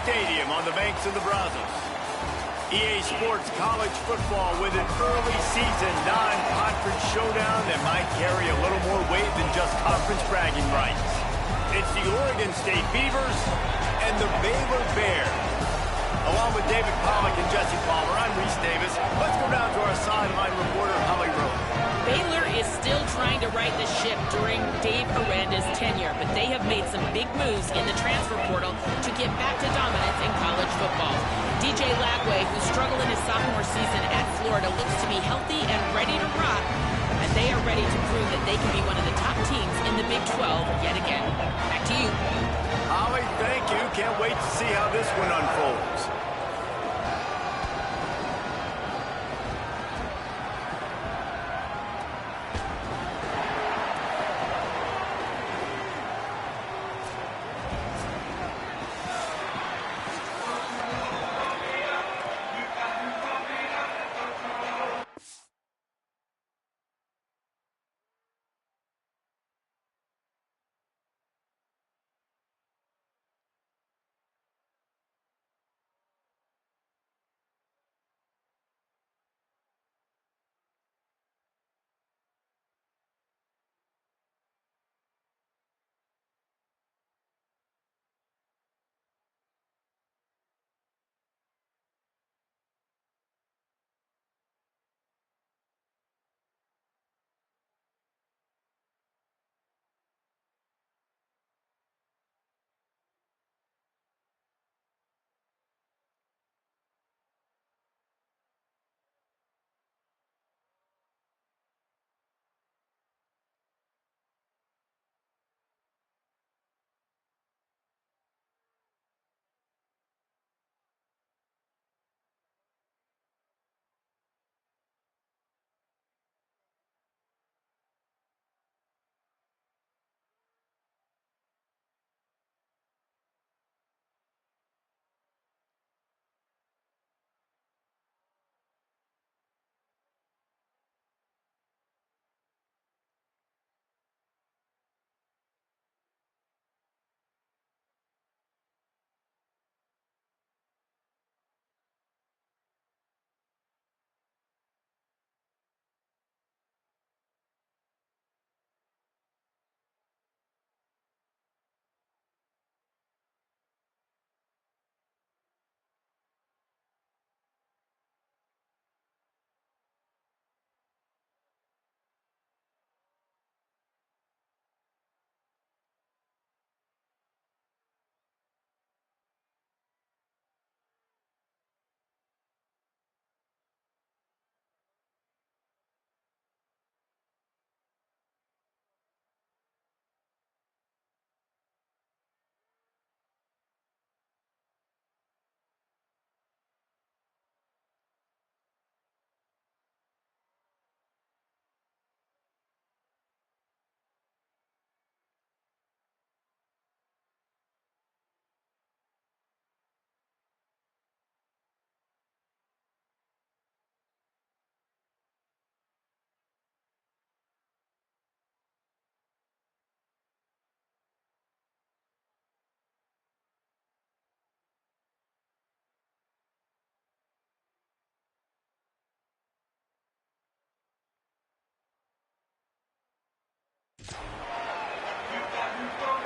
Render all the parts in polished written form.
Stadium on the banks of the Brazos. EA Sports College Football with an early season non-conference showdown that might carry a little more weight than just conference bragging rights. It's the Oregon State Beavers and the Baylor Bears. Along with David Pollack and Jesse Palmer, I'm Reese Davis. Let's go down to our sideline reporter, Holly Rowe. Baylor is still trying to right the ship during Dave Aranda's tenure, but they have made some big moves in the transfer portal to get back to dominance in college football. DJ Lagway, who struggled in his sophomore season at Florida, looks to be healthy and ready to rock, and they are ready to prove that they can be one of the top teams in the Big 12 yet again. Back to you. Holly, thank you. Can't wait to see how this one unfolds.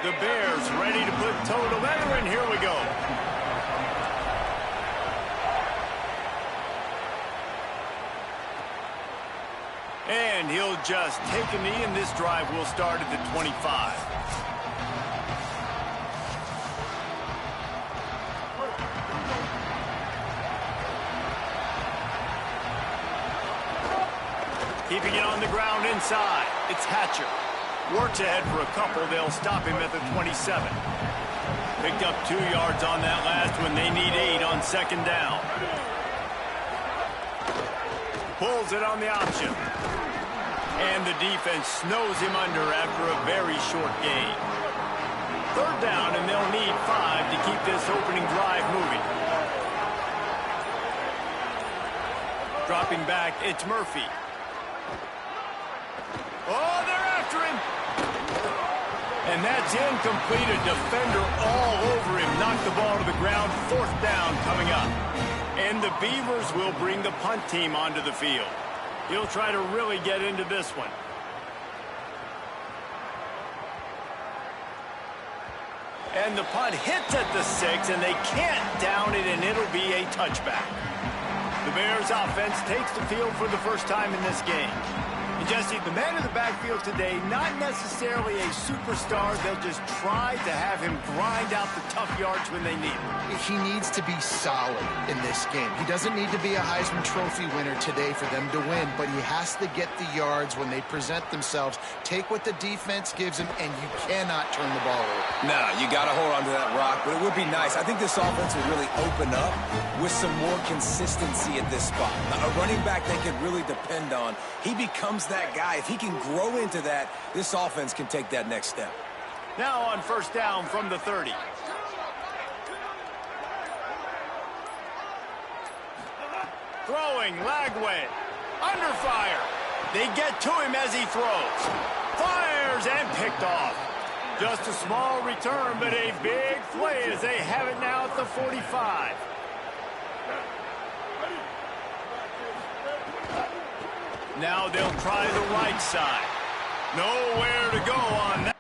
The Bears ready to put toe to leather, and here we go. And he'll just take a knee, and this drive will start at the 25. Keeping it on the ground inside. It's Hatcher. Works ahead for a couple. They'll stop him at the 27. Picked up 2 yards on that last one. They need 8 on second down. Pulls it on the option. And the defense snows him under after a very short gain. Third down, and they'll need 5 to keep this opening drive moving. Dropping back, it's Murphy. Oh, they're after him. And that's incomplete. A defender all over him. Knocked the ball to the ground. 4th down coming up. And the Beavers will bring the punt team onto the field. He'll try to really get into this one. And the punt hits at the 6, and they can't down it, and it'll be a touchback. The Bears offense takes the field for the first time in this game. And Jesse, the man in the backfield today, not necessarily a superstar. They'll just try to have him grind out the tough yards when they need it. He needs to be solid in this game. He doesn't need to be a Heisman Trophy winner today for them to win, but he has to get the yards when they present themselves. Take what the defense gives him, and you cannot turn the ball over. No, you got to hold on to that rock, but it would be nice. I think this offense will really open up with some more consistency at this spot. A running back they can really depend on. He becomes that guy. If he can grow into that, this offense can take that next step. Now on 1st down from the 30. Throwing, Lagway. Under fire. They get to him as he throws. Fires and picked off. Just a small return, but a big play as they have it now at the 45. Now they'll try the right side. Nowhere to go on that.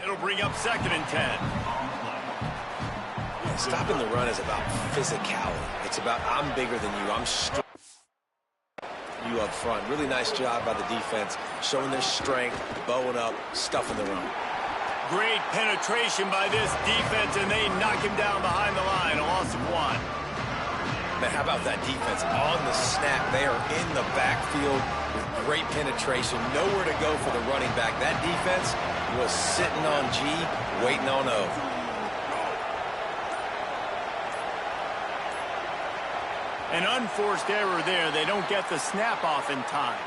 It'll bring up 2nd and 10. Stopping the run is about physicality. It's about I'm bigger than you. I'm strong. You up front. Really nice job by the defense, showing their strength, bowing up, stuffing the run. Great penetration by this defense, and they knock him down behind the line. A loss of 1. Man, how about that defense on the snap? They are in the backfield with great penetration. Nowhere to go for the running back. That defense was sitting on G, waiting on O. An unforced error there. They don't get the snap off in time.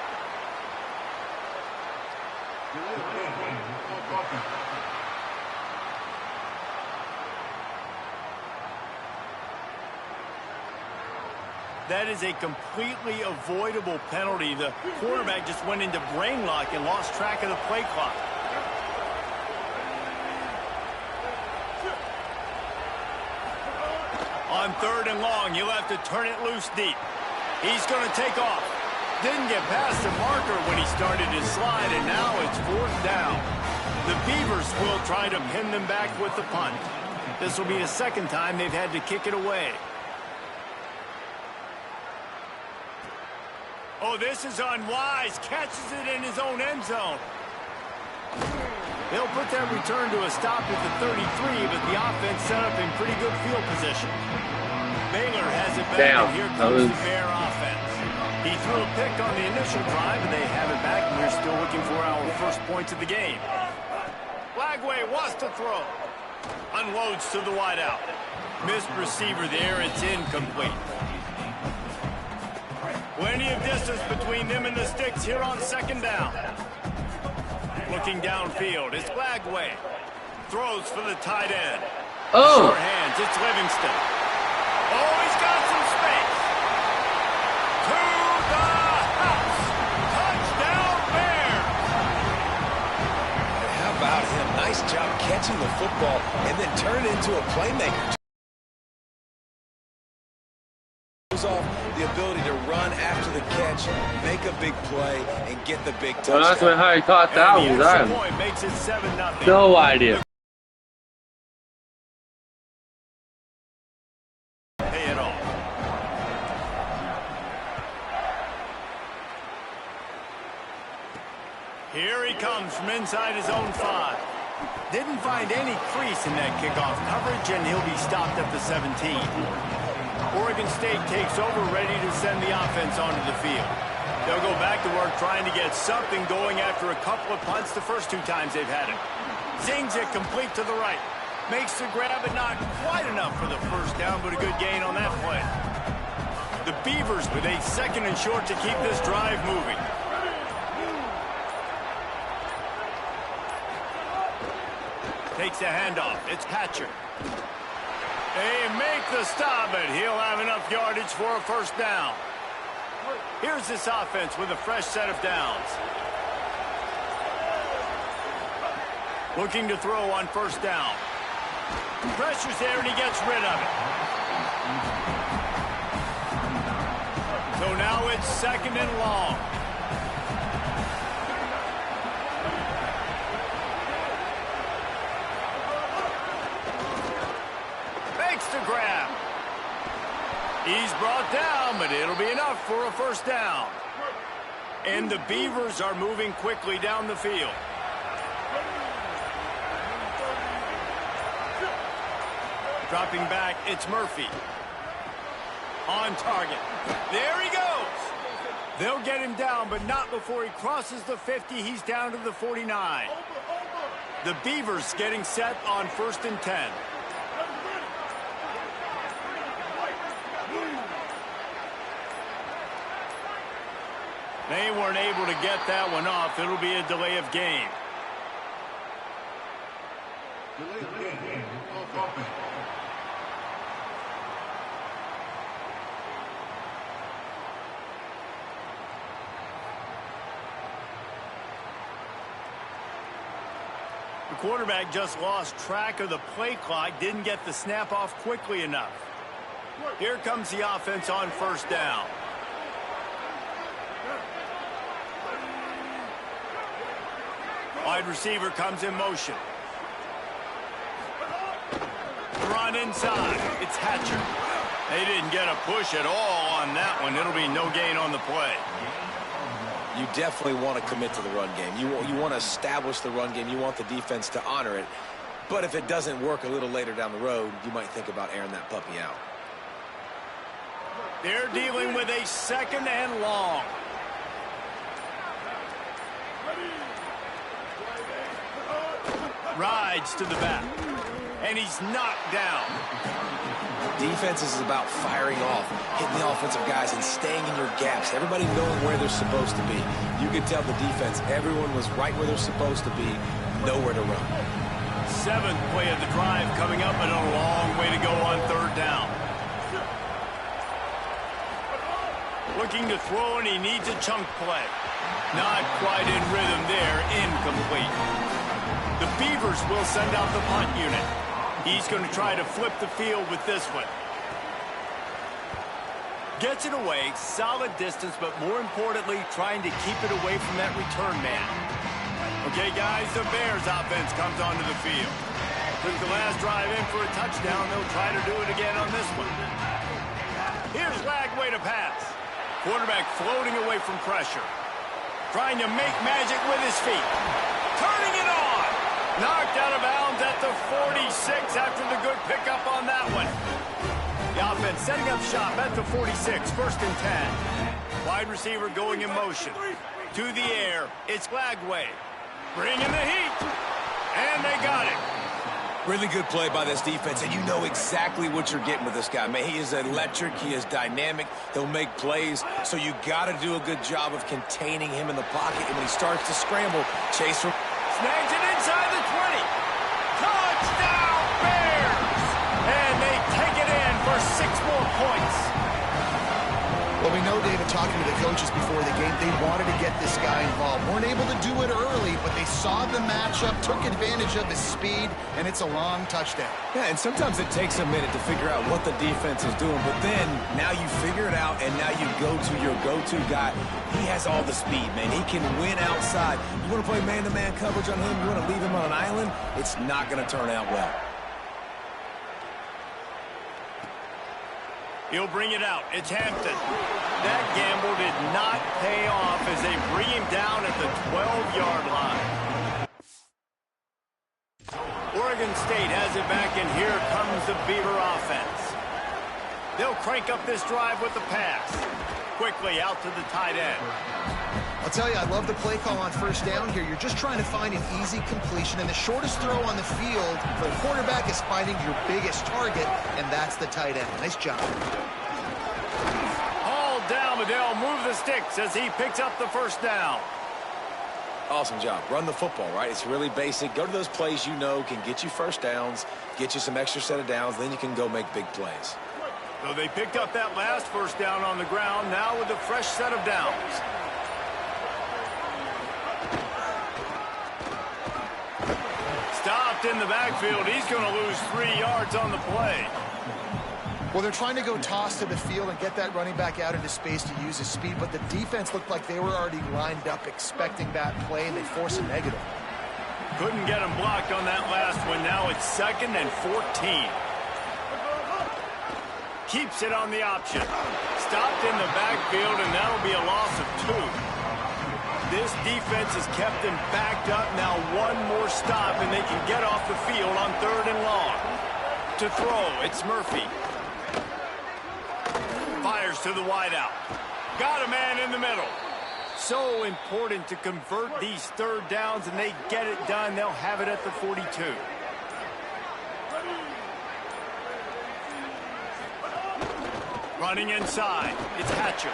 That is a completely avoidable penalty. The quarterback just went into brain lock and lost track of the play clock. On 3rd and long, you'll have to turn it loose deep. He's going to take off. Didn't get past the marker when he started his slide, and now it's 4th down. The Beavers will try to pin them back with the punt. This will be the 2nd time they've had to kick it away. Oh, this is unwise. Catches it in his own end zone. They'll put that return to a stop at the 33, but the offense set up in pretty good field position. Baylor has it back, and here comes the Bear offense. He threw a pick on the initial drive, and they have it back, and we're still looking for our first points of the game. Lagway wants to throw. Unloads to the wideout. Missed receiver there. It's incomplete. Plenty of distance between them and the sticks here on 2nd down. Looking downfield, it's Lagway. Throws for the tight end. Oh! Short hands, it's Livingston. Oh, he's got some space. To the house. Touchdown, Bears. How about him? Nice job catching the football and then turn it into a playmaker. Off the ability to run after the catch, make a big play, and get the big touchdown. Well, that's what Harry caught that one. Makes it 7-0. No idea. Pay it all. Here he comes from inside his own 5. Didn't find any crease in that kickoff coverage, and he'll be stopped at the 17. Oregon State takes over, ready to send the offense onto the field. They'll go back to work trying to get something going after a couple of punts the first 2 times they've had it. Zings it complete to the right. Makes the grab, but not quite enough for the first down, but a good gain on that play. The Beavers with a 2nd and short to keep this drive moving. Takes a handoff. It's Hatcher. They make the stop, but he'll have enough yardage for a first down. Here's this offense with a fresh set of downs. Looking to throw on 1st down. Pressure's there, and he gets rid of it. So now it's 2nd and long. To grab. He's brought down, but it'll be enough for a first down. And the Beavers are moving quickly down the field. Dropping back, it's Murphy. On target. There he goes. They'll get him down, but not before he crosses the 50. He's down to the 49. The Beavers getting set on 1st and 10. They weren't able to get that one off. It'll be a delay of game. The quarterback just lost track of the play clock, didn't get the snap off quickly enough. Here comes the offense on 1st down. On Wide receiver comes in motion. Run inside. It's Hatcher. They didn't get a push at all on that one. It'll be no gain on the play. You definitely want to commit to the run game. You want to establish the run game. You want the defense to honor it. But if it doesn't work a little later down the road, you might think about airing that puppy out. They're dealing with a 2nd and long. Rides to the back. And he's knocked down. Defense is about firing off, hitting the offensive guys, and staying in your gaps. Everybody knowing where they're supposed to be. You could tell the defense, everyone was right where they're supposed to be, nowhere to run. 7th play of the drive coming up, and a long way to go on 3rd down. Looking to throw, and he needs a chunk play. Not quite in rhythm there, incomplete. The Beavers will send out the punt unit. He's going to try to flip the field with this one. Gets it away, solid distance, but more importantly, trying to keep it away from that return man. Okay, guys, the Bears offense comes onto the field. Took the last drive in for a touchdown. They'll try to do it again on this one. Here's Lagway to pass. Quarterback floating away from pressure. Trying to make magic with his feet. Turning it on. Knocked out of bounds at the 46 after the good pickup on that one. The offense setting up shop at the 46, 1st and 10. Wide receiver going in motion. To the air, it's Lagway. Bringing the heat. And they got it. Really good play by this defense, and you know exactly what you're getting with this guy. Man, he is electric. He is dynamic. He'll make plays, so you got to do a good job of containing him in the pocket. And when he starts to scramble, chase from... Snags it inside the 20. Touchdown, Bears! And they take it in for 6 more points. Well, we know, David, talking to the coaches before the game, they wanted to get this guy involved. Weren't able to do it early, but they saw the matchup, took advantage of his speed, and it's a long touchdown. Yeah, and sometimes it takes a minute to figure out what the defense is doing, but then now you figure it out, and now you go to your go-to guy. He has all the speed, man. He can win outside. You want to play man-to-man coverage on him? You want to leave him on an island? It's not going to turn out well. He'll bring it out. It's Hampton. That gamble did not pay off as they bring him down at the 12-yard line. Oregon State has it back, and here comes the Beaver offense. They'll crank up this drive with the pass. Quickly out to the tight end. I'll tell you, I love the play call on 1st down here. You're just trying to find an easy completion, and the shortest throw on the field for the quarterback is finding your biggest target, and that's the tight end. Nice job. Hauled down, but they'll move the sticks as he picks up the 1st down. Awesome job. Run the football, right? It's really basic. Go to those plays you know can get you 1st downs, get you some extra set of downs, then you can go make big plays. So they picked up that last 1st down on the ground, now with a fresh set of downs. Stopped in the backfield. He's going to lose 3 yards on the play. Well, they're trying to go toss to the field and get that running back out into space to use his speed, but the defense looked like they were already lined up expecting that play, and they forced a negative. Couldn't get him blocked on that last one. Now it's 2nd and 14. Keeps it on the option. Stopped in the backfield, and that'll be a loss of 2. This defense has kept them backed up. Now 1 more stop, and they can get off the field on 3rd and long. To throw, it's Murphy. Fires to the wideout. Got a man in the middle. So important to convert these 3rd downs, and they get it done. They'll have it at the 42. Running inside, it's Hatcher.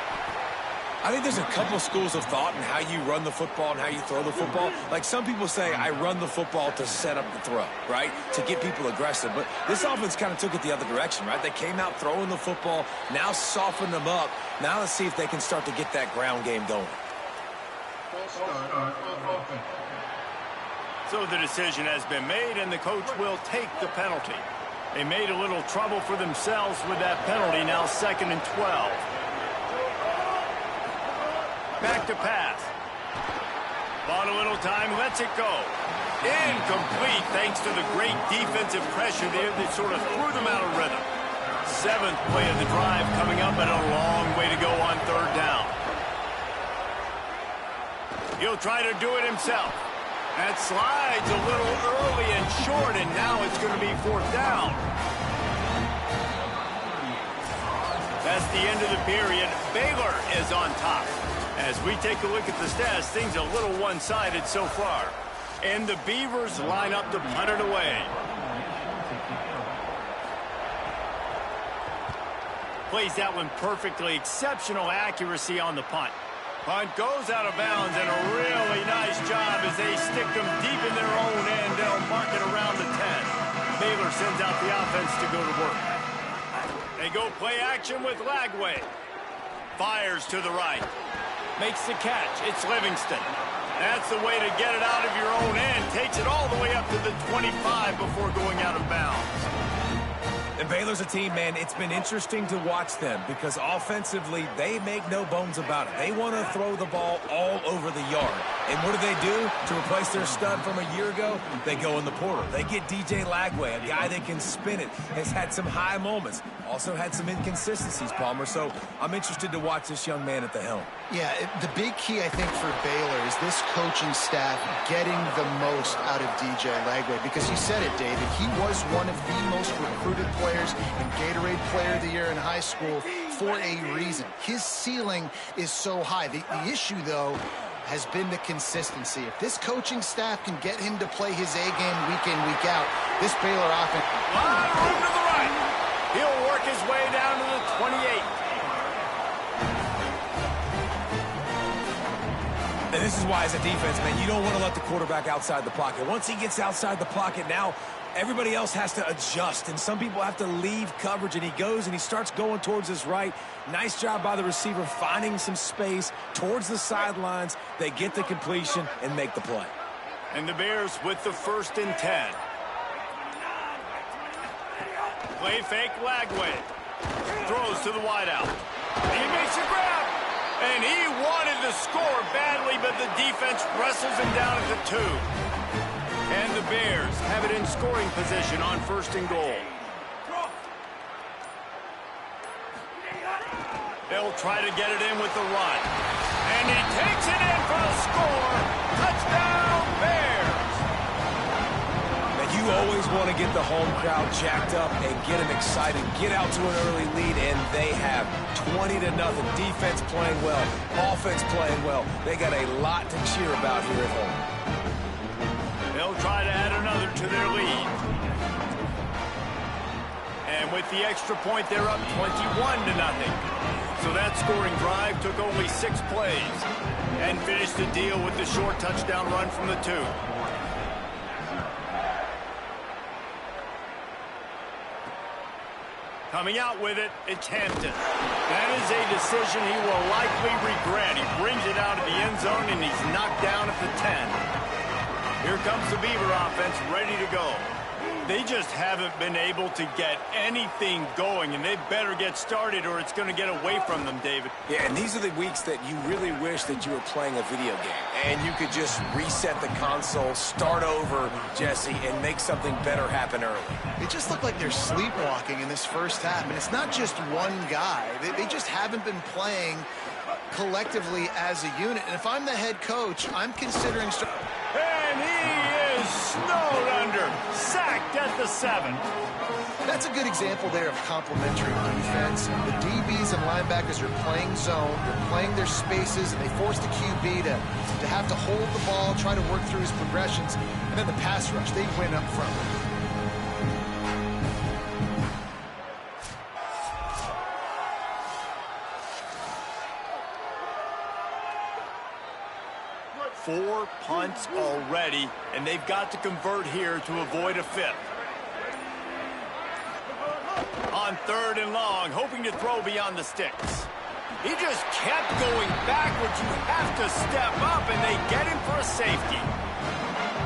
I think there's a couple schools of thought in how you run the football and how you throw the football. Like some people say, I run the football to set up the throw, right? To get people aggressive. But this offense kind of took it the other direction, right? They came out throwing the football, now softened them up. Now let's see if they can start to get that ground game going. So the decision has been made, and the coach will take the penalty. They made a little trouble for themselves with that penalty. Now 2nd and 12. Back to pass. On a little time, lets it go. Incomplete thanks to the great defensive pressure there that sort of threw them out of rhythm. 7th play of the drive coming up, and a long way to go on 3rd down. He'll try to do it himself. That slides a little early and short, and now it's going to be 4th down. That's the end of the period. Baylor is on top. As we take a look at the stats, things are a little one-sided so far. And the Beavers line up to punt it away. Plays that one perfectly. Exceptional accuracy on the punt. Punt goes out of bounds, and a really nice job as they stick them deep in their own end. They'll mark it around the 10. Baylor sends out the offense to go to work. They go play action with Lagway. Fires to the right. Makes the catch. It's Livingston. That's the way to get it out of your own end. Takes it all the way up to the 25 before going out of bounds. And Baylor's a team, man, it's been interesting to watch them because offensively, they make no bones about it. They want to throw the ball all over the yard. And what do? To replace their stud from a year ago, they go in the portal. They get DJ Lagway, a guy that can spin it, has had some high moments, also had some inconsistencies, Palmer. So I'm interested to watch this young man at the helm. Yeah, the big key, I think, for Baylor is this coaching staff getting the most out of DJ Lagway. Because you said it, David, he was one of the most recruited players and Gatorade Player of the Year in high school for a reason. His ceiling is so high. The issue, though, has been the consistency. If this coaching staff can get him to play his A game week in, week out, this Baylor offense... Room to the right. He'll work his way down to the 28. And this is why, as a defense, man, you don't want to let the quarterback outside the pocket. Once he gets outside the pocket, now everybody else has to adjust, and some people have to leave coverage, and he goes and he starts going towards his right. Nice job by the receiver finding some space towards the sidelines. They get the completion and make the play. And the Bears with the 1st and 10. Play fake Lagway. Throws to the wideout. He makes a grab. And he wanted to score badly, but the defense wrestles him down at the 2. And the Bears have it in scoring position on 1st and goal. They'll try to get it in with the run. And he takes it in for a score. Touchdown, Bears! And you always want to get the home crowd jacked up and get them excited. Get out to an early lead, and they have 20-0. Defense playing well, offense playing well. They got a lot to cheer about here at home. They'll try to add another to their lead. And with the extra point, they're up 21-0. So that scoring drive took only 6 plays and finished the deal with the short touchdown run from the 2. Coming out with it, it's Hampton. That is a decision he will likely regret. He brings it out of the end zone, and he's knocked down at the 10. Here comes the Beaver offense ready to go. They just haven't been able to get anything going, and they better get started or it's going to get away from them, David. Yeah, and these are the weeks that you really wish that you were playing a video game and you could just reset the console, start over, Jesse, and make something better happen early. It just looked like they're sleepwalking in this first half, and it's not just one guy. They just haven't been playing collectively as a unit. And if I'm the head coach, I'm considering... And he is snowed under, sacked at the 7. That's a good example there of complementary defense. The DBs and linebackers are playing zone, they're playing their spaces, and they force the QB to have to hold the ball, try to work through his progressions, and then the pass rush, they win up front. 4 punts already, and they've got to convert here to avoid a 5th. On 3rd and long, hoping to throw beyond the sticks. He just kept going backwards. You have to step up, and they get him for a safety.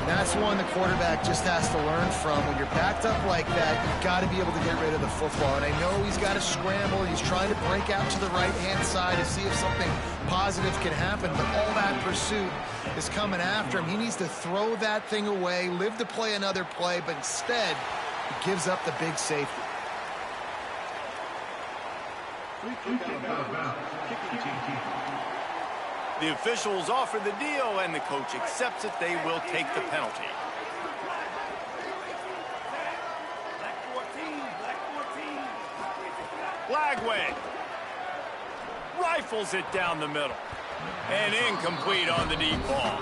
That's one the quarterback just has to learn from. When you're backed up like that, you've got to be able to get rid of the football. And I know he's got to scramble. He's trying to break out to the right-hand side to see if something positive can happen. But all that pursuit is coming after him. He needs to throw that thing away, live to play another play, but instead, he gives up the big safety. The officials offer the deal, and the coach accepts it. They will take the penalty. Lagway rifles it down the middle. And incomplete on the deep ball.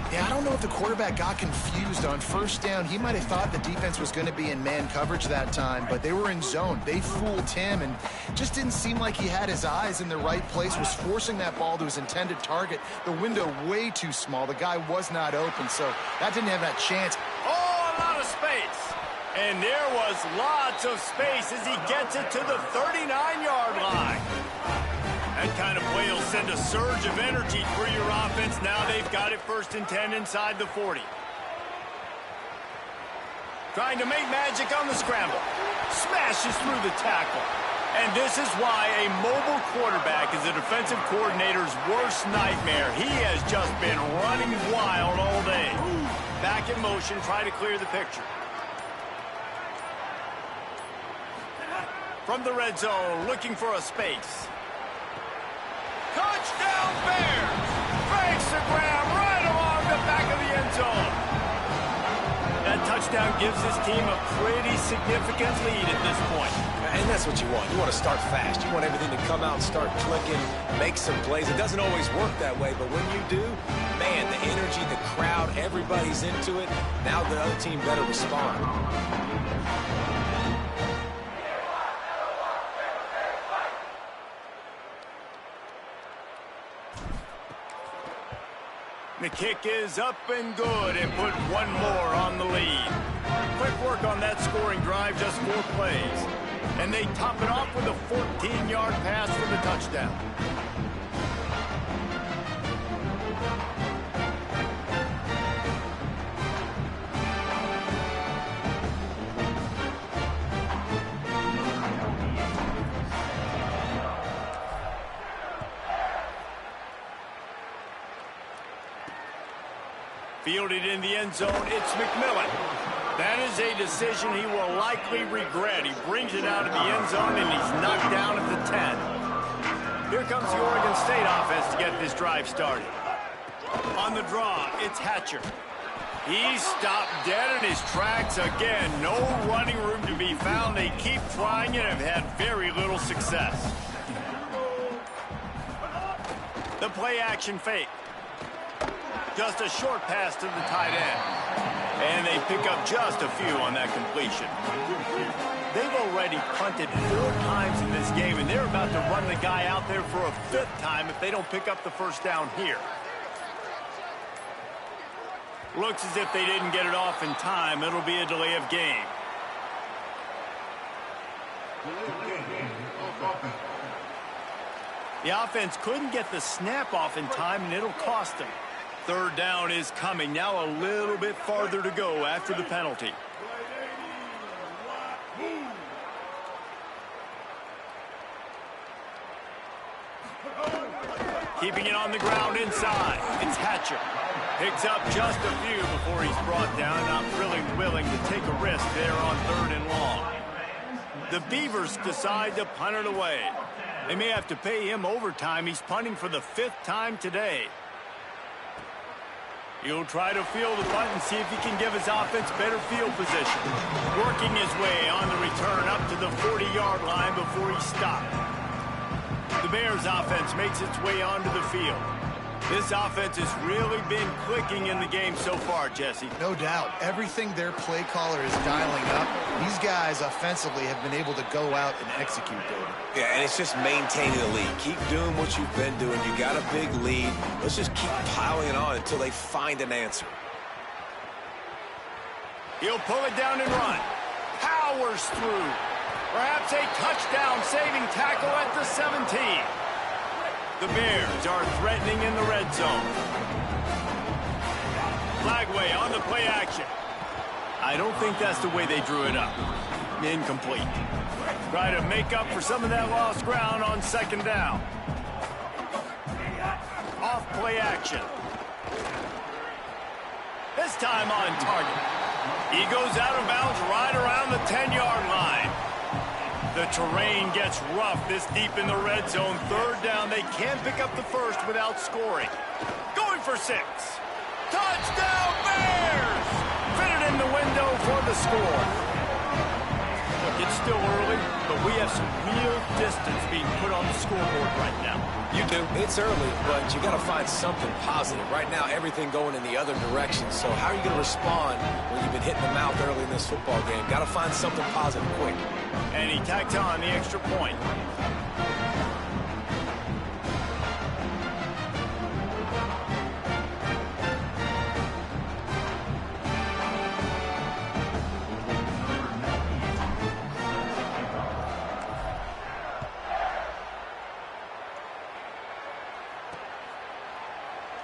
Yeah, I don't know if the quarterback got confused on first down. He might have thought the defense was going to be in man coverage that time, but they were in zone. They fooled him, and just didn't seem like he had his eyes in the right place, was forcing that ball to his intended target. The window way too small. The guy was not open, so that didn't have that chance. Oh, a lot of space. And there was lots of space as he gets it to the 39-yard line. That kind of play will send a surge of energy through your offense. Now they've got it 1st and 10 inside the 40. Trying to make magic on the scramble. Smashes through the tackle. And this is why a mobile quarterback is a defensive coordinator's worst nightmare. He has just been running wild all day. Back in motion, try to clear the picture. From the red zone, looking for a space. Touchdown Bears! Breaks the ground right along the back of the end zone. That touchdown gives his team a pretty significant lead at this point. And that's what you want. You want to start fast. You want everything to come out and start clicking, make some plays. It doesn't always work that way, but when you do, man, the energy, the crowd, everybody's into it. Now the other team better respond. The kick is up and good, and put one more on the lead. Quick work on that scoring drive, just 4 plays. And they top it off with a 14-yard pass for the touchdown. Fielded in the end zone, it's McMillan. That is a decision he will likely regret. He brings it out of the end zone, and he's knocked down at the 10. Here comes the Oregon State offense to get this drive started. On the draw, it's Hatcher. He's stopped dead in his tracks again. No running room to be found. They keep trying and have had very little success. The play action fake. Just a short pass to the tight end. And they pick up just a few on that completion. They've already punted 4 times in this game, and they're about to run the guy out there for a 5th time if they don't pick up the first down here. Looks as if they didn't get it off in time. It'll be a delay of game. The offense couldn't get the snap off in time, and it'll cost them. 3rd down is coming. Now a little bit farther to go after the penalty. Keeping it on the ground inside. It's Hatcher. Picks up just a few before he's brought down. Not really willing to take a risk there on 3rd and long. The Beavers decide to punt it away. They may have to pay him overtime. He's punting for the 5th time today. He'll try to field the punt and see if he can give his offense better field position. Working his way on the return up to the 40-yard line before he stopped. The Bears offense makes its way onto the field. This offense has really been clicking in the game so far, Jesse. No doubt. Everything their play caller is dialing up, these guys offensively have been able to go out and execute, David. Yeah, and it's just maintaining the lead. Keep doing what you've been doing. You got a big lead. Let's just keep piling it on until they find an answer. He'll pull it down and run. Powers through. Perhaps a touchdown-saving tackle at the 17. The Bears are threatening in the red zone. Lagway on the play action. I don't think that's the way they drew it up. Incomplete. Try to make up for some of that lost ground on second down. Off play action. This time on target. He goes out of bounds right around the 10-yard line. The terrain gets rough this deep in the red zone. Third down. They can't pick up the first without scoring. Going for 6. Touchdown Bears! Fitted in the window for the score. Look, it's still early, but we have some real distance being put on the scoreboard right now. You do. It's early, but you got to find something positive. Right now, everything going in the other direction. So how are you going to respond when you've been hitting the mouth early in this football game? Got to find something positive quick. And he tacked on the extra point.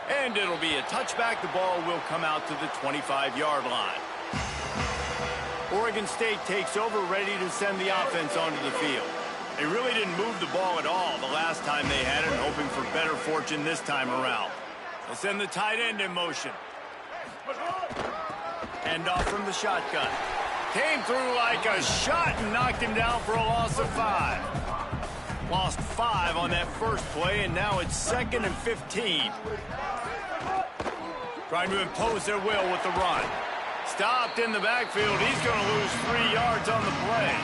And it'll be a touchback. The ball will come out to the 25-yard line. Oregon State takes over, ready to send the offense onto the field. They really didn't move the ball at all the last time they had it, hoping for better fortune this time around. They'll send the tight end in motion. Hand off from the shotgun. Came through like a shot and knocked him down for a loss of 5. Lost 5 on that first play, and now it's 2nd and 15. Trying to impose their will with the run. Stopped in the backfield. He's going to lose 3 yards on the play.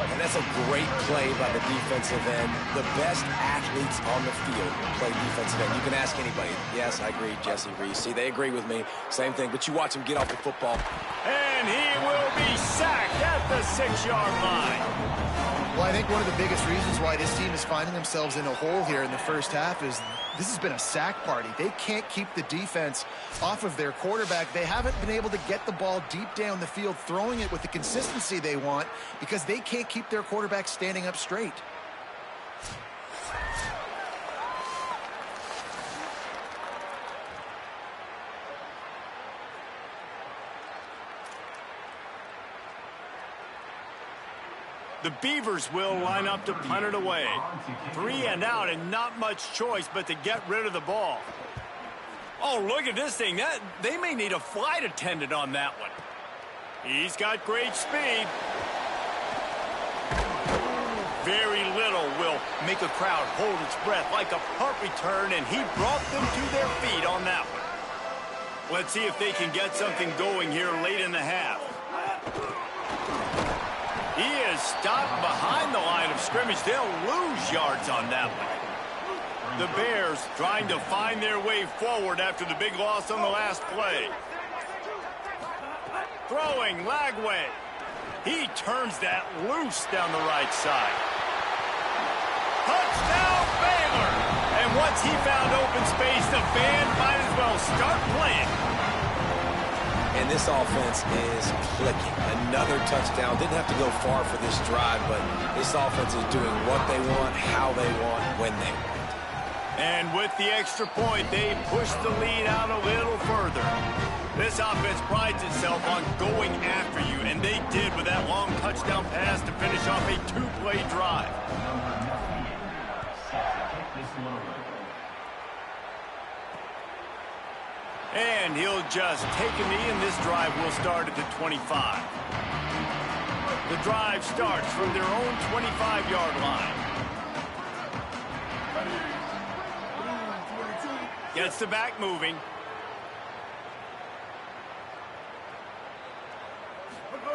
And that's a great play by the defensive end. The best athletes on the field play defensive end. You can ask anybody. Yes, I agree, Jesse Reese. See, they agree with me. Same thing, but you watch him get off the football. And he will be sacked at the 6-yard line. Well, I think one of the biggest reasons why this team is finding themselves in a hole here in the first half is this has been a sack party. They can't keep the defense off of their quarterback. They haven't been able to get the ball deep down the field, throwing it with the consistency they want because they can't keep their quarterback standing up straight. The Beavers will line up to punt it away. 3 and out and not much choice but to get rid of the ball. Oh, look at this thing. They may need a flight attendant on that one. He's got great speed. Very little will make a crowd hold its breath like a punt return, and he brought them to their feet on that one. Let's see if they can get something going here late in the half. He is stopped behind the line of scrimmage. They'll lose yards on that one. The Bears trying to find their way forward after the big loss on the last play. Throwing Lagway. He turns that loose down the right side. Touchdown Baylor! And once he found open space, the band might as well start playing. And this offense is clicking. Another touchdown. Didn't have to go far for this drive, but this offense is doing what they want, how they want, when they want. And with the extra point, they push the lead out a little further. This offense prides itself on going after you, and they did with that long touchdown pass to finish off a 2-play drive. And he'll just take a knee, and this drive will start at the 25. The drive starts from their own 25-yard line. Gets the back moving.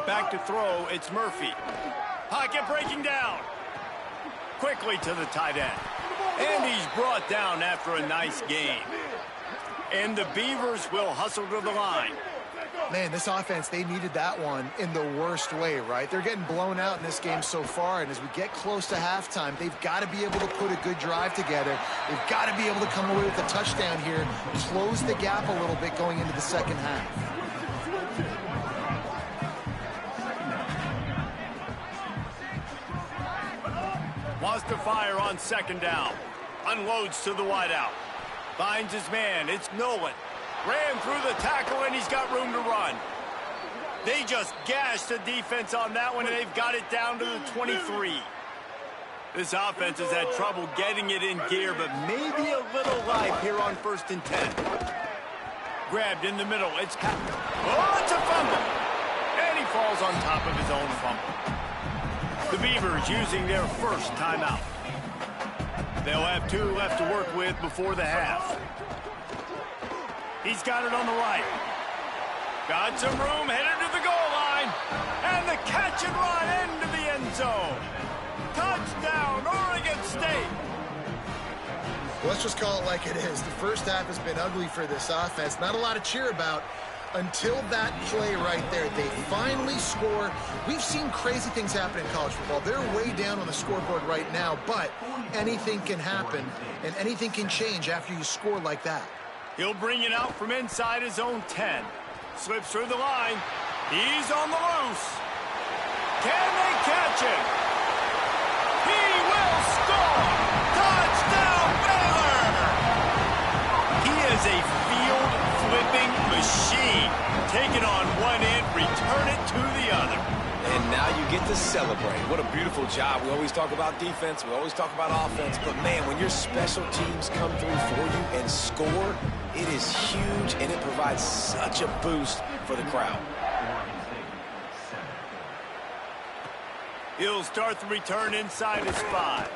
Back to throw, it's Murphy. Pocket breaking down. Quickly to the tight end. And he's brought down after a nice gain. And the Beavers will hustle to the line. Man, this offense, they needed that one in the worst way, right? They're getting blown out in this game so far, and as we get close to halftime, they've got to be able to put a good drive together. They've got to be able to come away with a touchdown here, close the gap a little bit going into the second half. Wants to fire on second down. Unloads to the wideout. Finds his man. It's Nolan. Ran through the tackle, and he's got room to run. They just gashed the defense on that one, and they've got it down to the 23. This offense has had trouble getting it in gear, but maybe a little life here on 1st and 10. Grabbed in the middle. It's a fumble. And he falls on top of his own fumble. The Beavers using their first timeout. They'll have 2 left to work with before the half. He's got it on the right. Got some room, headed to the goal line. And the catch and run into the end zone. Touchdown, Oregon State. Let's just call it like it is. The first half has been ugly for this offense. Not a lot to cheer about until that play right there. They finally score. We've seen crazy things happen in college football. They're way down on the scoreboard right now, but anything can happen, and anything can change after you score like that. He'll bring it out from inside his own 10. Slips through the line. He's on the loose. Can they catch him? He will score! Touchdown, Baylor! He is a field-flipping machine. Take it on one end, return it to the other. And now you get to celebrate. What a beautiful job. We always talk about defense. We always talk about offense. But, man, when your special teams come through for you and score, it is huge, and it provides such a boost for the crowd. He'll start the return inside his 5.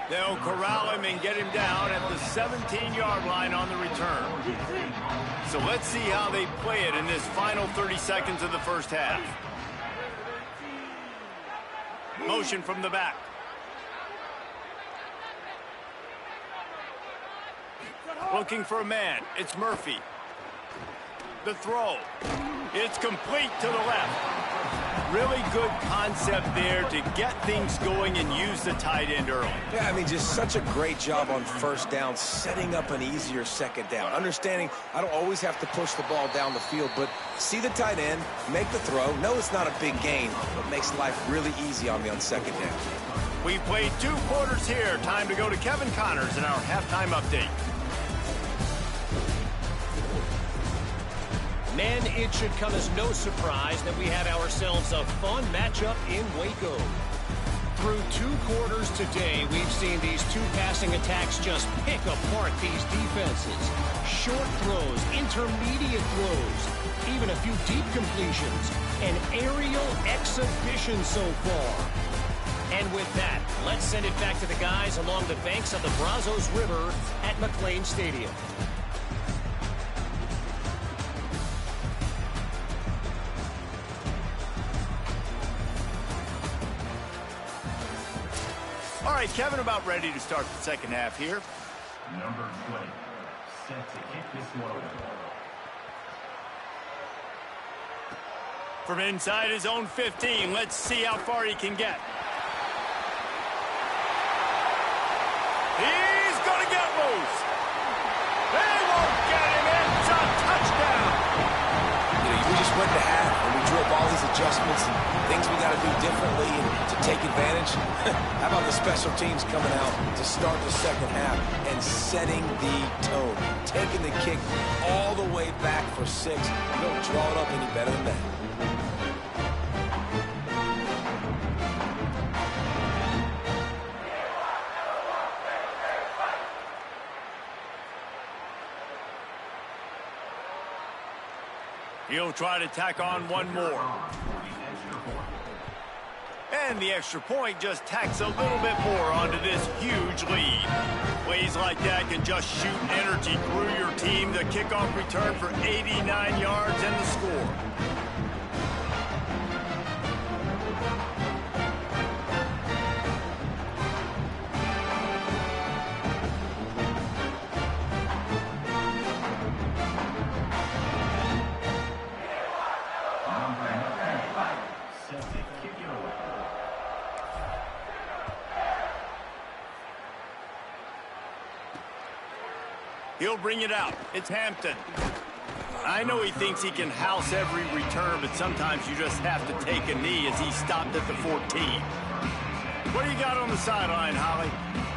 They'll corral him and get him down at the 17-yard line on the return. So let's see how they play it in this final 30 seconds of the first half. Motion from the back. Looking for a man. It's Murphy. The throw. It's complete to the left. Really good concept there to get things going and use the tight end early. Yeah, I mean, just such a great job on first down, setting up an easier second down. Understanding I don't always have to push the ball down the field, but see the tight end, make the throw. No, it's not a big gain, but makes life really easy on me on second down. We played 2 quarters here. Time to go to Kevin Connors in our halftime update. Men, it should come as no surprise that we had ourselves a fun matchup in Waco. Through 2 quarters today, we've seen these 2 passing attacks just pick apart these defenses. Short throws, intermediate throws, even a few deep completions. An aerial exhibition so far. And with that, let's send it back to the guys along the banks of the Brazos River at McLean Stadium. All right, Kevin, about ready to start the second half here. Number 20, set to kick this one away. From inside his own 15, let's see how far he can get. He's going to get loose. They won't get him. It's a touchdown. You know, we just went to half, and we drew up all these adjustments and things we got to do differently and to take advantage. How about the special teams coming out to start the second half and setting the tone, taking the kick all the way back for 6. You don't draw it up any better than that. He'll try to tack on one more. And the extra point just tacks a little bit more onto this huge lead. Plays like that can just shoot energy through your team. The kickoff return for 89 yards and the score. He'll bring it out. It's Hampton. I know he thinks he can house every return, but sometimes you just have to take a knee as he stopped at the 14. What do you got on the sideline, Holly?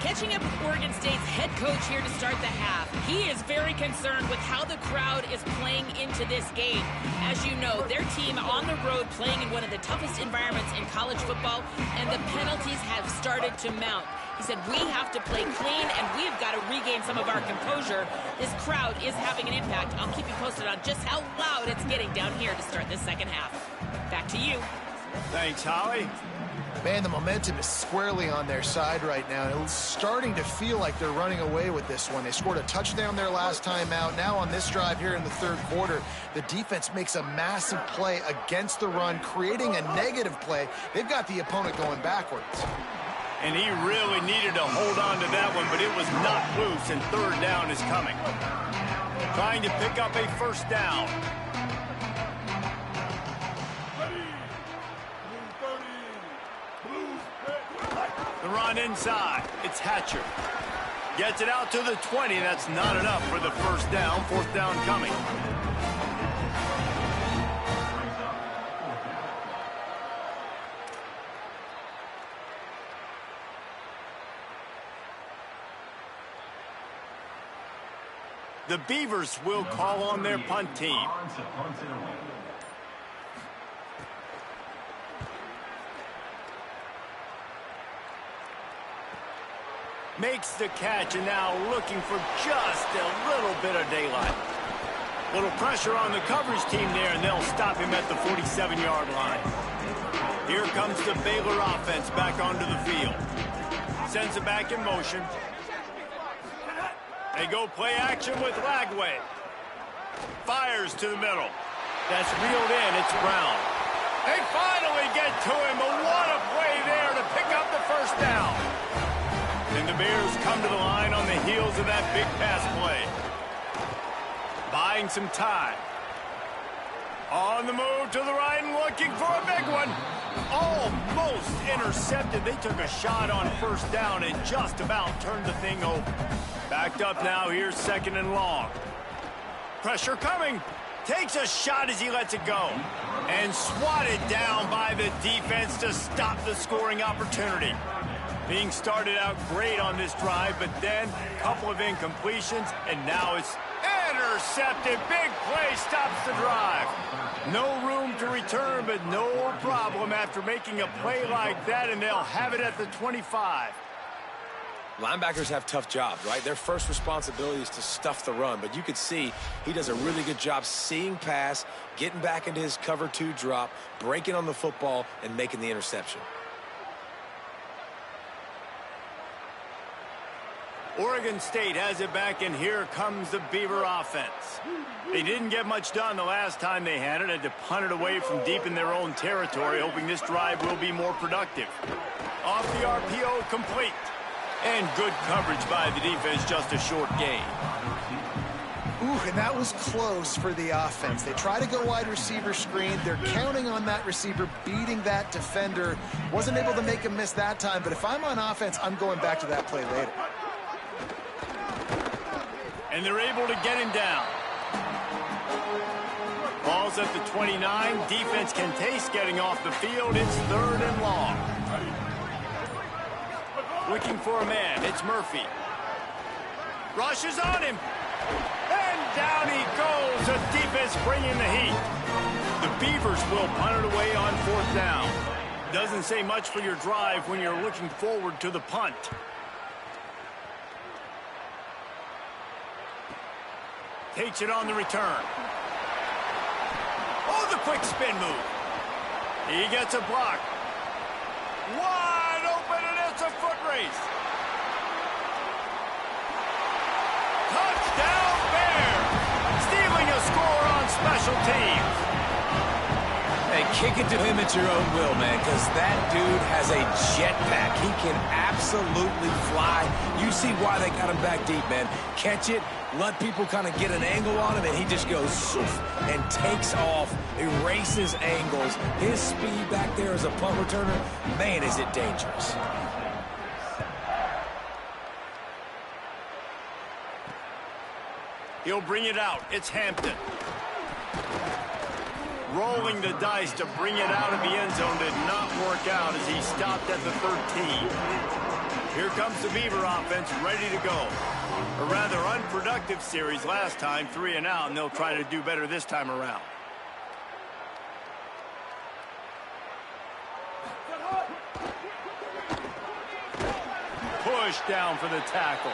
Catching up with Oregon State's head coach here to start the half. He is very concerned with how the crowd is playing into this game. As you know, their team on the road playing in one of the toughest environments in college football, and the penalties have started to mount. He said, we have to play clean, and we've got to regain some of our composure. This crowd is having an impact. I'll keep you posted on just how loud it's getting down here to start this second half. Back to you. Thanks, Holly. Man, the momentum is squarely on their side right now. It's starting to feel like they're running away with this one. They scored a touchdown their last time out. Now on this drive here in the third quarter, the defense makes a massive play against the run, creating a negative play. They've got the opponent going backwards. And he really needed to hold on to that one, but it was not loose, and third down is coming. Trying to pick up a first down. The run inside. It's Hatcher. Gets it out to the 20. That's not enough for the first down. Fourth down coming. The Beavers will call on their punt team. Makes the catch, and now looking for just a little bit of daylight. Little pressure on the coverage team there, and they'll stop him at the 47-yard line. Here comes the Baylor offense back onto the field. Sends it back in motion. They go play action with Lagway. Fires to the middle. That's reeled in. It's Brown. They finally get to him, but what a play there to pick up the first down. And the Bears come to the line on the heels of that big pass play. Buying some time. On the move to the right and looking for a big one. Almost intercepted. They took a shot on first down and just about turned the thing over. Backed up now. Here's second and long. Pressure coming. Takes a shot as he lets it go. And swatted down by the defense to stop the scoring opportunity. Being started out great on this drive, but then a couple of incompletions, and now it's intercepted. Big play stops the drive. No room to return, but no problem after making a play like that, and they'll have it at the 25. Linebackers have tough jobs, right? Their first responsibility is to stuff the run, but you could see he does a really good job seeing pass, getting back into his cover two drop, breaking on the football, and making the interception. Oregon State has it back, and here comes the Beaver offense. They didn't get much done the last time they had it. Had to punt it away from deep in their own territory, hoping this drive will be more productive. Off the RPO, complete. And good coverage by the defense, just a short gain. Ooh, and that was close for the offense. They try to go wide receiver screen. They're counting on that receiver beating that defender. Wasn't able to make him miss that time, but if I'm on offense, I'm going back to that play later. And they're able to get him down. Ball's at the 29. Defense can taste getting off the field. It's third and long. Looking for a man. It's Murphy. Rushes on him. And down he goes. The defense bringing the heat. The Beavers will punt it away on fourth down. Doesn't say much for your drive when you're looking forward to the punt. Takes it on the return. Oh, the quick spin move. He gets a block. Wide open, and it's a foot race. Touchdown, Bears! Stealing a score on special teams. Hey, kick it to him at your own will, man, because that dude has a jetpack. He can absolutely fly. You see why they got him back deep, man. Catch it, let people kind of get an angle on him, and he just goes soof and takes off, erases angles. His speed back there as a punt returner, man, is it dangerous. He'll bring it out. It's Hampton. rolling the dice to bring it out of the end zone did not work out as he stopped at the 13. Here comes the Beaver offense ready to go. A rather unproductive series last time, 3 and out, and they'll try to do better this time around. Push down for the tackle.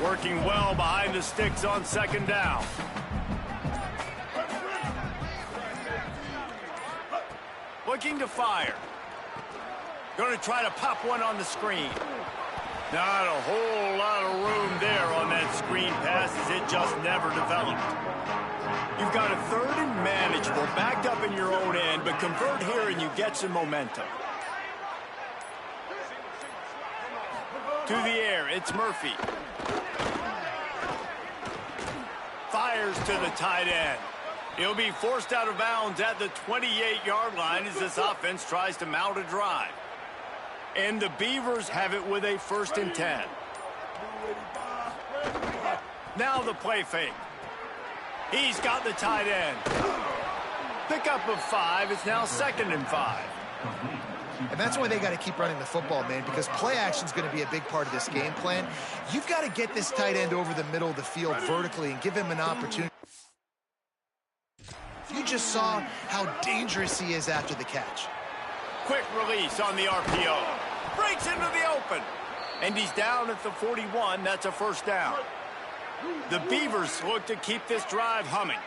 Working well behind the sticks on second down. Looking to fire. Going to try to pop one on the screen. Not a whole lot of room there on that screen pass as it just never developed. You've got a 3rd and manageable backed up in your own end, but convert here and you get some momentum. To the air, it's Murphy. Fires to the tight end. He'll be forced out of bounds at the 28-yard line as this offense tries to mount a drive. And the Beavers have it with a 1st and 10. Now the play fake. He's got the tight end. Pickup of 5. It's now 2nd and 5. And that's why they got to keep running the football, man, because play action is going to be a big part of this game plan. You've got to get this tight end over the middle of the field vertically and give him an opportunity. You just saw how dangerous he is after the catch. Quick release on the RPO. Breaks into the open. And he's down at the 41. That's a 1st down. The Beavers look to keep this drive humming.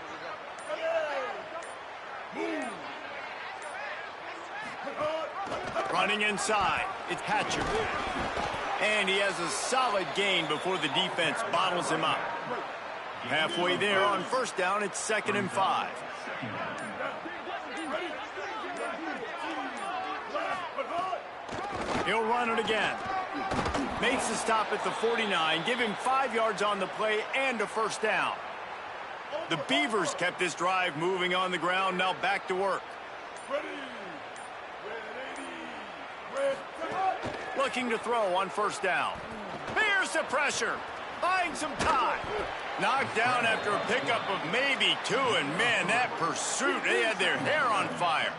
Running inside. It's Hatcher. And he has a solid gain before the defense bottles him up. Halfway there on 1st down, it's 2nd and 5. He'll run it again. Makes the stop at the 49. Give him 5 yards on the play and a 1st down. The Beavers kept this drive moving on the ground. Now back to work. Looking to throw on 1st down. Here's the pressure. Buying some time. Knocked down after a pickup of maybe 2. And, man, that pursuit, they had their hair on fire.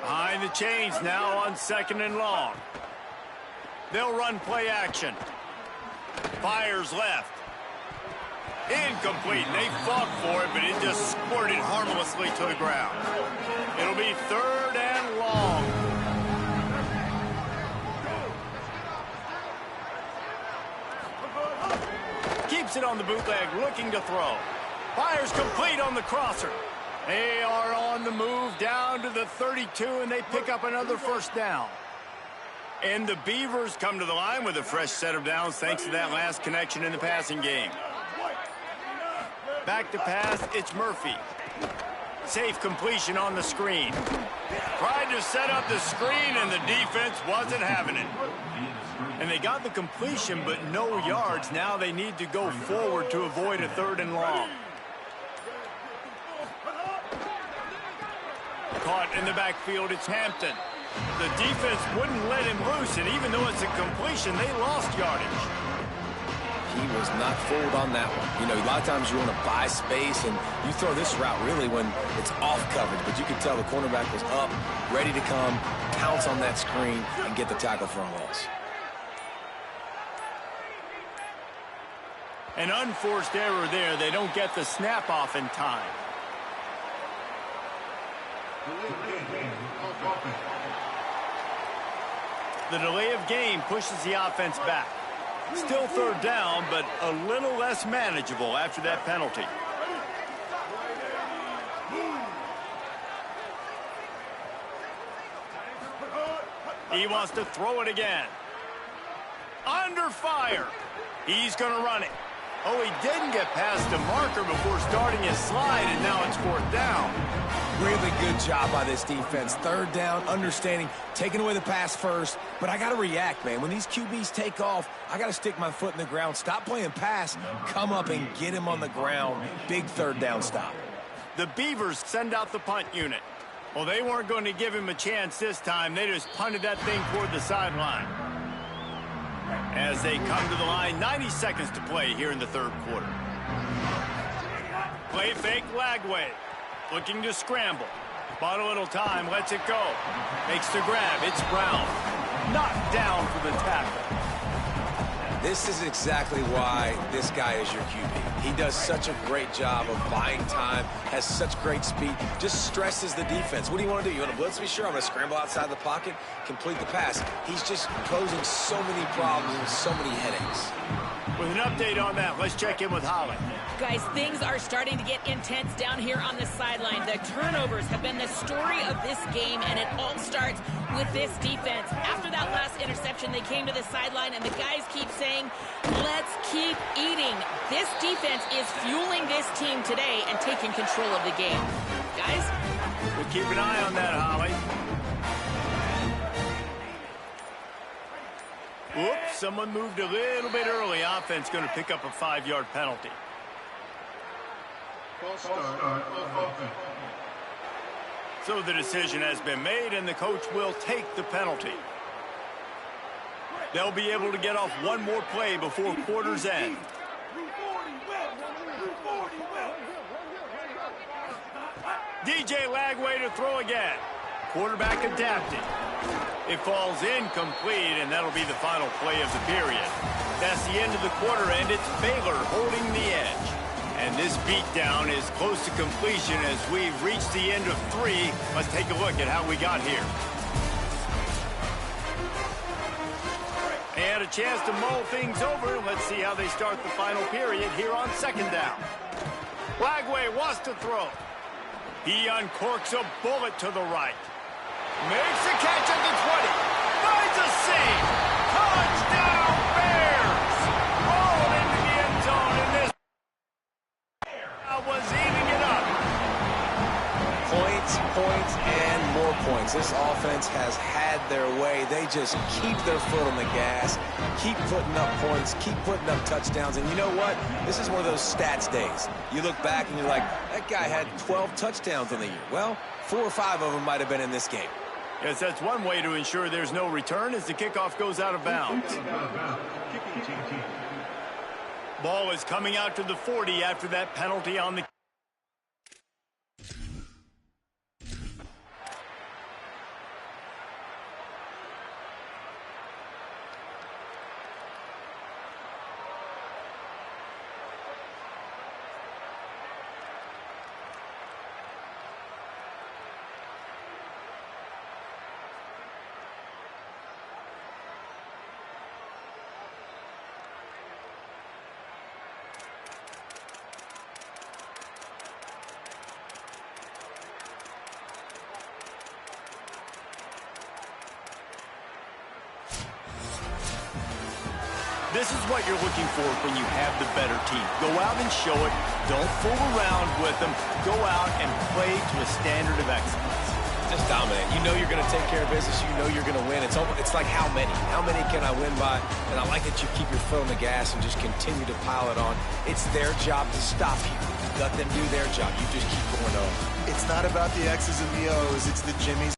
Behind the chains now on 2nd and long. They'll run play action. Fires left. Incomplete. They fought for it, but it just squirted harmlessly to the ground. It'll be 3rd and long. Keeps it on the bootleg, looking to throw. Fires complete on the crosser. They are on the move down to the 32, and they pick up another 1st down. And the Beavers come to the line with a fresh set of downs thanks to that last connection in the passing game. Back to pass, it's Murphy. Safe completion on the screen. Tried to set up the screen, and the defense wasn't having it. And they got the completion, but no yards. Now they need to go forward to avoid a 3rd and long. Caught in the backfield, it's Hampton. The defense wouldn't let him loose, and even though it's a completion, they lost yardage. He was not fooled on that one. You know, a lot of times you want to buy space, and you throw this route really when it's off coverage, but you can tell the cornerback was up, ready to come, pounce on that screen, and get the tackle for a loss. An unforced error there. They don't get the snap off in time. The delay of game pushes the offense back. Still 3rd down, but a little less manageable after that penalty. He wants to throw it again. Under fire. He's going to run it. Oh, he didn't get past the marker before starting his slide, and now it's 4th down. Really good job by this defense. 3rd down, understanding, taking away the pass first. But I got to react, man. When these QBs take off, I got to stick my foot in the ground. Stop playing pass. Come up and get him on the ground. Big 3rd down stop. The Beavers send out the punt unit. Well, they weren't going to give him a chance this time. They just punted that thing toward the sideline. As they come to the line, 90 seconds to play here in the 3rd quarter. Play fake Lagway. Looking to scramble. Bought a little time, lets it go. Makes the grab, it's Brown. Knocked down for the tackle. This is exactly why this guy is your QB. He does such a great job of buying time, has such great speed, just stresses the defense. What do you want to do? You want to blitz me? Sure, I'm going to scramble outside the pocket, complete the pass. He's just posing so many problems and so many headaches. With an update on that, let's check in with Holly. Guys, things are starting to get intense down here on the sideline. The turnovers have been the story of this game, and it all starts with this defense. After that last interception, they came to the sideline, and the guys keep saying, let's keep eating. This defense is fueling this team today and taking control of the game. Guys? We'll keep an eye on that, Holly. Oops, someone moved a little bit early. Offense going to pick up a 5-yard penalty. So the decision has been made, and the coach will take the penalty. They'll be able to get off one more play before quarter's end. DJ Lagway to throw again. Quarterback adapted. It falls incomplete, and that'll be the final play of the period. That's the end of the quarter, and it's Baylor holding the edge. And this beatdown is close to completion as we've reached the end of 3. Let's take a look at how we got here. They had a chance to mull things over. Let's see how they start the final period here on 2nd down. Lagway wants to throw. He uncorks a bullet to the right. Makes a catch at the 20. Finds a seam. Touchdown, Bears! Rolled into the end zone, and this was eating it up. Points, and more points. This offense has had their way. They just keep their foot on the gas, keep putting up points, keep putting up touchdowns. And you know what? This is one of those stats days. You look back and you're like, that guy had 12 touchdowns in the year. Well, 4 or 5 of them might have been in this game. Yes, that's one way to ensure there's no return as the kickoff goes out of bounds. Ball is coming out to the 40 after that penalty on the... This is what you're looking for when you have the better team. Go out and show it. Don't fool around with them. Go out and play to a standard of excellence. Just dominate. You know you're going to take care of business. You know you're going to win. It's like how many? How many can I win by? And I like that you keep your foot on the gas and just continue to pile it on. It's their job to stop you. Let them do their job. You just keep going on. It's not about the X's and the O's. It's the Jimmies